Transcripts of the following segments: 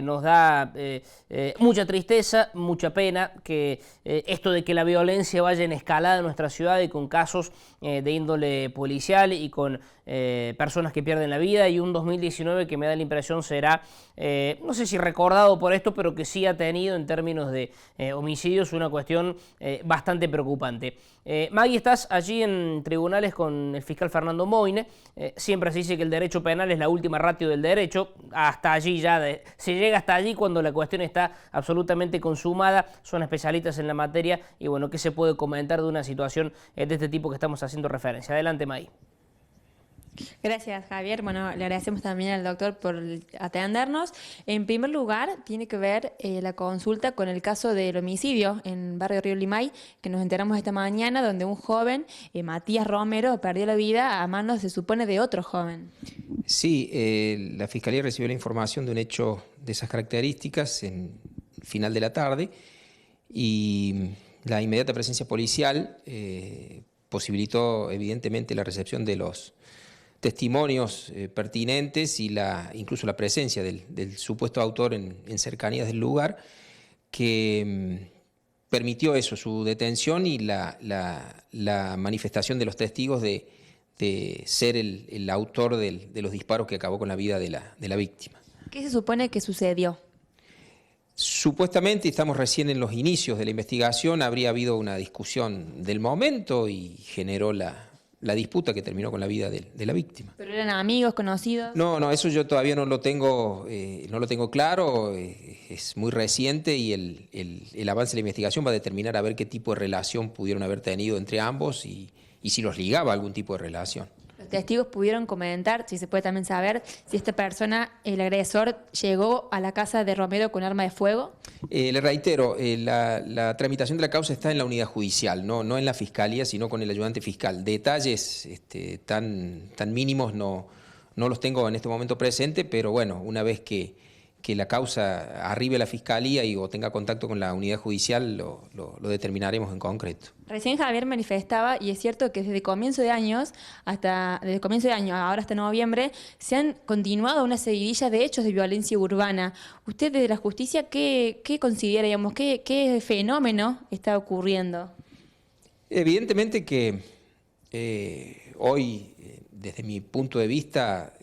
Nos da mucha tristeza, mucha pena que esto de que la violencia vaya en escalada en nuestra ciudad y con casos de índole policial y con personas que pierden la vida, y un 2019 que me da la impresión será, no sé si recordado por esto, pero que sí ha tenido en términos de homicidios una cuestión bastante preocupante. Maggie, estás allí en tribunales con el fiscal Fernando Moine. Siempre se dice que el derecho penal es la última ratio del derecho. Hasta allí ya se llega hasta allí cuando la cuestión está absolutamente consumada. Son especialistas en la materia y bueno, ¿qué se puede comentar de una situación de este tipo que estamos haciendo referencia? Adelante, Maggie. Gracias, Javier. Bueno, le agradecemos también al doctor por atendernos. En primer lugar, tiene que ver la consulta con el caso del homicidio en barrio Río Limay, que nos enteramos esta mañana, donde un joven, Matías Romero, perdió la vida a manos, se supone, de otro joven. Sí, la Fiscalía recibió la información de un hecho de esas características en final de la tarde y la inmediata presencia policial posibilitó evidentemente la recepción de los testimonios pertinentes y incluso la presencia del supuesto autor en cercanías del lugar, que permitió eso, su detención y la manifestación de los testigos de ser el autor de los disparos que acabó con la vida de la víctima. ¿Qué se supone que sucedió? Supuestamente, estamos recién en los inicios de la investigación, habría habido una discusión del momento y generó la disputa que terminó con la vida de la víctima. ¿Pero eran amigos, conocidos? No, eso yo todavía no lo tengo claro, es muy reciente y el avance de la investigación va a determinar a ver qué tipo de relación pudieron haber tenido entre ambos y si los ligaba a algún tipo de relación. Los testigos pudieron comentar, si se puede también saber, si esta persona, el agresor, llegó a la casa de Romero con arma de fuego. Le reitero, la tramitación de la causa está en la unidad judicial, no en la fiscalía, sino con el ayudante fiscal. Detalles tan mínimos no los tengo en este momento presente, pero bueno, una vez que la causa arribe a la fiscalía o tenga contacto con la unidad judicial, lo determinaremos en concreto. Recién Javier manifestaba, y es cierto que desde comienzo de año, ahora hasta noviembre, se han continuado una seguidilla de hechos de violencia urbana. ¿Usted desde la justicia qué considera, digamos, qué fenómeno está ocurriendo? Evidentemente que hoy, desde mi punto de vista,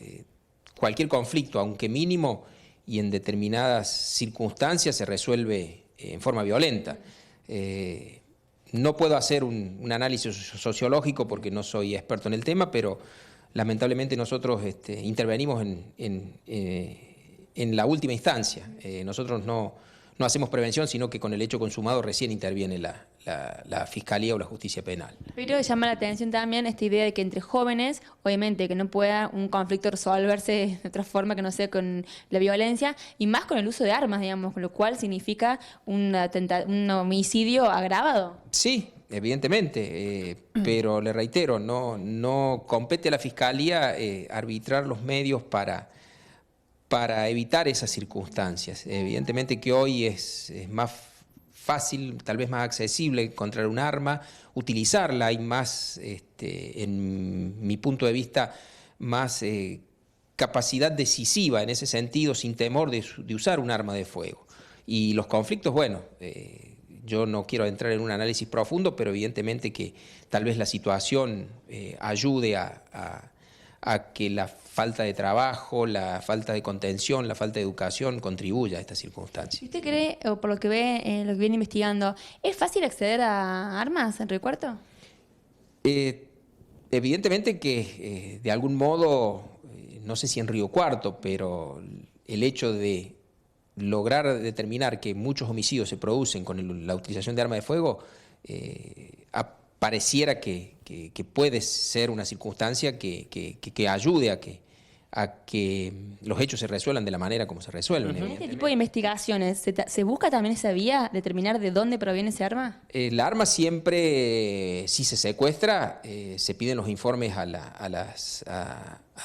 cualquier conflicto, aunque mínimo, y en determinadas circunstancias se resuelve en forma violenta. No puedo hacer un análisis sociológico porque no soy experto en el tema, pero lamentablemente nosotros intervenimos en la última instancia. Nosotros no hacemos prevención, sino que con el hecho consumado recién interviene la Fiscalía o la Justicia Penal. Pero llama la atención también esta idea de que entre jóvenes, obviamente que no pueda un conflicto resolverse de otra forma que no sea con la violencia, y más con el uso de armas, digamos, con lo cual significa un homicidio agravado. Sí, evidentemente, pero le reitero, no compete a la Fiscalía arbitrar los medios para evitar esas circunstancias. Evidentemente que hoy es más fácil, tal vez más accesible encontrar un arma, utilizarla, hay más, en mi punto de vista, más capacidad decisiva en ese sentido, sin temor de usar un arma de fuego. Y los conflictos, bueno, yo no quiero entrar en un análisis profundo, pero evidentemente que tal vez la situación ayude a que la falta de trabajo, la falta de contención, la falta de educación contribuya a estas circunstancias. ¿Usted cree, o por lo que ve, lo que viene investigando, es fácil acceder a armas en Río Cuarto? Evidentemente que de algún modo, no sé si en Río Cuarto, pero el hecho de lograr determinar que muchos homicidios se producen con la utilización de armas de fuego, pareciera que puede ser una circunstancia que ayude a que los hechos se resuelvan de la manera como se resuelven. En este tipo de investigaciones, ¿se busca también esa vía, determinar de dónde proviene ese arma? La arma siempre, si se secuestra, se piden los informes a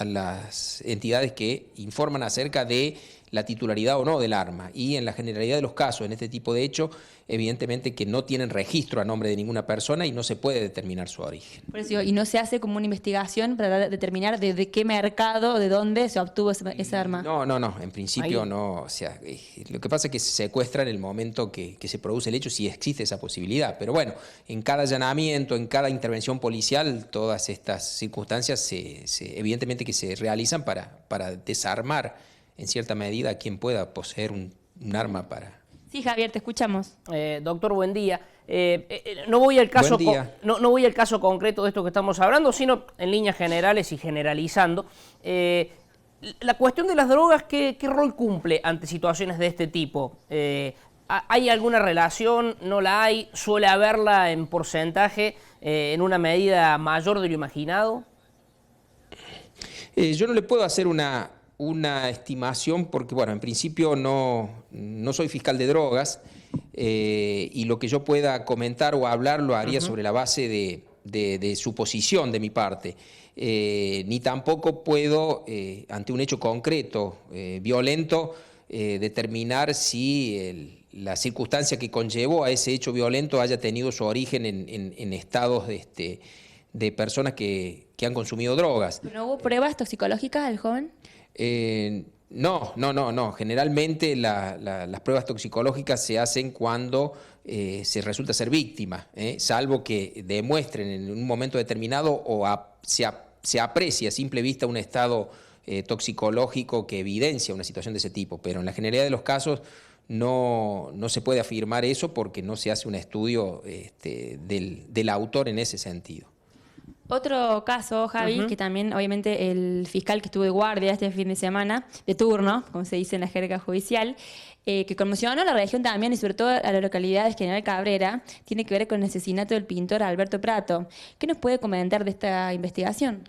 las entidades que informan acerca de la titularidad o no del arma. Y en la generalidad de los casos, en este tipo de hechos, evidentemente que no tienen registro a nombre de ninguna persona y no se puede determinar su origen. Por eso digo, y no se hace como una investigación para determinar de qué mercado, de dónde se obtuvo esa arma. No, en principio no. O sea, lo que pasa es que se secuestra en el momento que se produce el hecho, si existe esa posibilidad. Pero bueno, en cada allanamiento, en cada intervención policial, todas estas circunstancias evidentemente que se realizan para desarmar en cierta medida a quien pueda poseer un arma para... Sí, Javier, te escuchamos. Doctor, buen día. No voy al caso, Buen día. no voy al caso concreto de esto que estamos hablando, sino en líneas generales y generalizando. La cuestión de las drogas, ¿qué rol cumple ante situaciones de este tipo? ¿Hay alguna relación? ¿No la hay? ¿Suele haberla en porcentaje en una medida mayor de lo imaginado? Yo no le puedo hacer una estimación porque, bueno, en principio no soy fiscal de drogas y lo que yo pueda comentar o hablar lo haría sobre la base de suposición de mi parte. Ni tampoco puedo, ante un hecho concreto, violento, determinar si la circunstancia que conllevó a ese hecho violento haya tenido su origen en estados de personas que han consumido drogas. ¿No hubo pruebas toxicológicas del joven? No. Generalmente las pruebas toxicológicas se hacen cuando se resulta ser víctima, salvo que demuestren en un momento determinado o se aprecia a simple vista un estado toxicológico que evidencia una situación de ese tipo. Pero en la generalidad de los casos no se puede afirmar eso porque no se hace un estudio del autor en ese sentido. Otro caso, Javi, que también obviamente el fiscal que estuvo de guardia este fin de semana, de turno, como se dice en la jerga judicial, que conmocionó a la región también y sobre todo a la localidad de General Cabrera, tiene que ver con el asesinato del pintor Alberto Prato. ¿Qué nos puede comentar de esta investigación?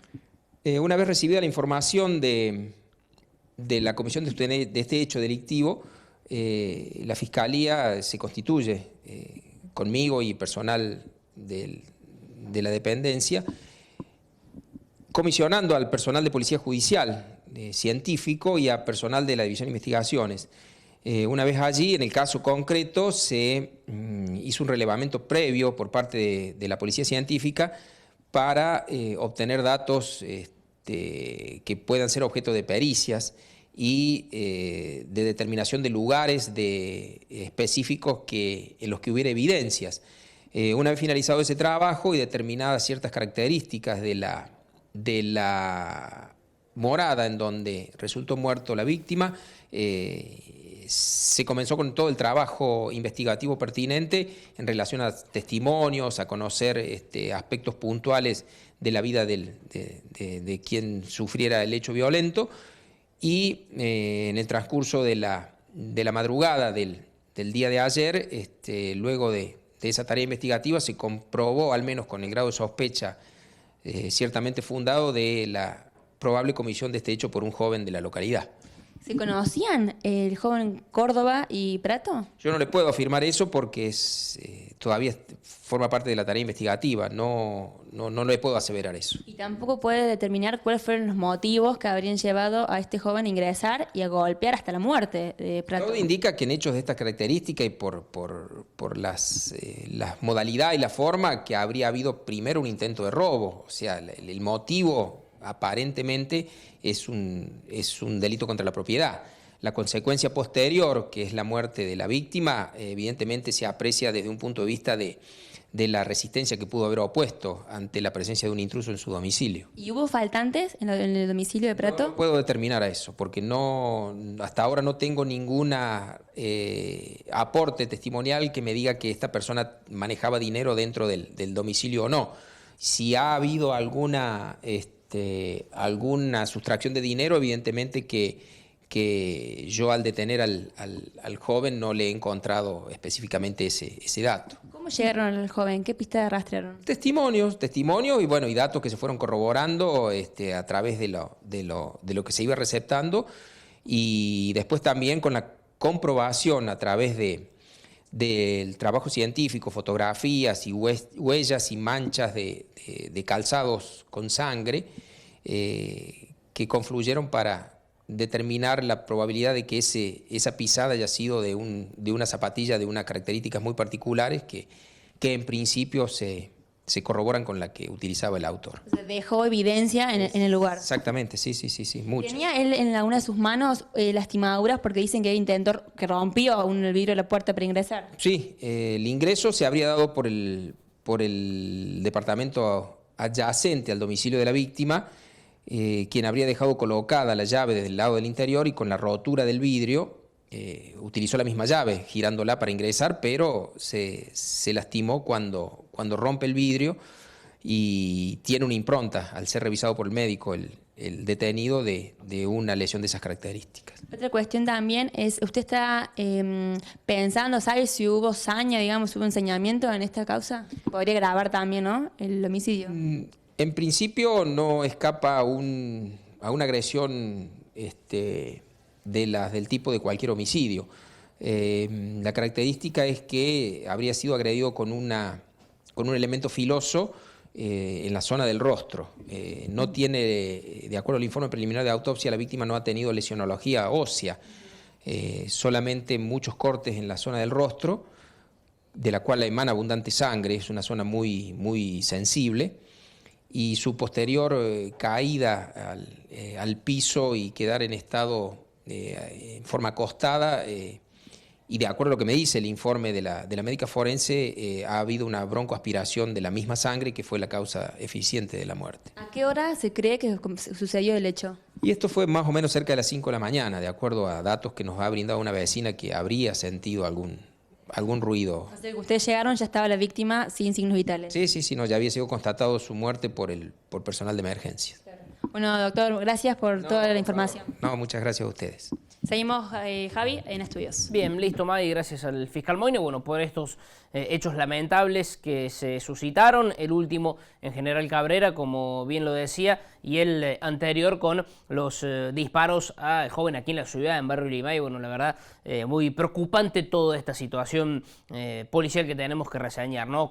Una vez recibida la información de la comisión de este hecho delictivo, la Fiscalía se constituye conmigo y personal de la dependencia, comisionando al personal de Policía Judicial, científico y a personal de la División de Investigaciones. Una vez allí, en el caso concreto, se hizo un relevamiento previo por parte de la Policía Científica para obtener datos que puedan ser objeto de pericias y de determinación de lugares específicos en los que hubiera evidencias. Una vez finalizado ese trabajo y determinadas ciertas características de la morada en donde resultó muerto la víctima, se comenzó con todo el trabajo investigativo pertinente en relación a testimonios, a conocer aspectos puntuales de la vida de quien sufriera el hecho violento y en el transcurso de la madrugada del día de ayer, luego de esa tarea investigativa se comprobó, al menos con el grado de sospecha ciertamente fundado, de la probable comisión de este hecho por un joven de la localidad. ¿Se conocían el joven Córdoba y Prato? Yo no le puedo afirmar eso porque todavía forma parte de la tarea investigativa, no le puedo aseverar eso. Y tampoco puede determinar cuáles fueron los motivos que habrían llevado a este joven a ingresar y a golpear hasta la muerte de Prato. Todo indica que en hechos de estas características y por las modalidades y la forma, que habría habido primero un intento de robo, o sea, el motivo aparentemente es un delito contra la propiedad. La consecuencia posterior, que es la muerte de la víctima, evidentemente se aprecia desde un punto de vista de la resistencia que pudo haber opuesto ante la presencia de un intruso en su domicilio. ¿Y hubo faltantes en el domicilio de Prato? No puedo determinar a eso, porque hasta ahora no tengo ningún aporte testimonial que me diga que esta persona manejaba dinero dentro del domicilio o no. Si ha habido alguna sustracción de dinero, evidentemente que yo al detener al joven no le he encontrado específicamente ese dato. ¿Cómo llegaron al joven? ¿Qué pista rastrearon? Testimonios y datos que se fueron corroborando a través de lo que se iba receptando, y después también con la comprobación a través del trabajo científico, fotografías y huellas y manchas de calzados con sangre que confluyeron para determinar la probabilidad de que esa pisada haya sido de una zapatilla de unas características muy particulares que en principio se corroboran con la que utilizaba el autor. O sea, dejó evidencia en el lugar. Exactamente, sí, mucho. ¿Tenía él en alguna de sus manos lastimaduras porque dicen que intentó, que rompió el vidrio de la puerta para ingresar? Sí, el ingreso se habría dado por el departamento adyacente al domicilio de la víctima, quien habría dejado colocada la llave desde el lado del interior y con la rotura del vidrio utilizó la misma llave girándola para ingresar, pero se lastimó cuando rompe el vidrio y tiene una impronta al ser revisado por el médico el detenido de una lesión de esas características. Otra cuestión también es, ¿usted está pensando, sabe si hubo saña, digamos, hubo ensañamiento en esta causa? Podría grabar también, ¿no?, el homicidio. En principio no escapa a una agresión del tipo de cualquier homicidio. La característica es que habría sido agredido con un elemento filoso en la zona del rostro. No tiene, de acuerdo al informe preliminar de autopsia, la víctima no ha tenido lesionología ósea, solamente muchos cortes en la zona del rostro, de la cual emana abundante sangre, es una zona muy, muy sensible, y su posterior caída al piso y quedar en estado en forma acostada, y de acuerdo a lo que me dice el informe de la médica forense, ha habido una broncoaspiración de la misma sangre que fue la causa eficiente de la muerte. ¿A qué hora se cree que sucedió el hecho? Y esto fue más o menos cerca de las 5 de la mañana, de acuerdo a datos que nos ha brindado una vecina que habría sentido algún ruido. O sea, que ustedes llegaron, ya estaba la víctima sin signos vitales. Sí, no, ya había sido constatado su muerte por personal de emergencia. Bueno, doctor, gracias por toda la información. No, muchas gracias a ustedes. Seguimos, Javi, en estudios. Bien, listo, Maggie, gracias al fiscal Moine, bueno, por estos hechos lamentables que se suscitaron, el último en General Cabrera, como bien lo decía, y el anterior con los disparos al joven aquí en la ciudad, en Barrio Limay. Bueno, la verdad, muy preocupante toda esta situación policial que tenemos que reseñar, ¿no?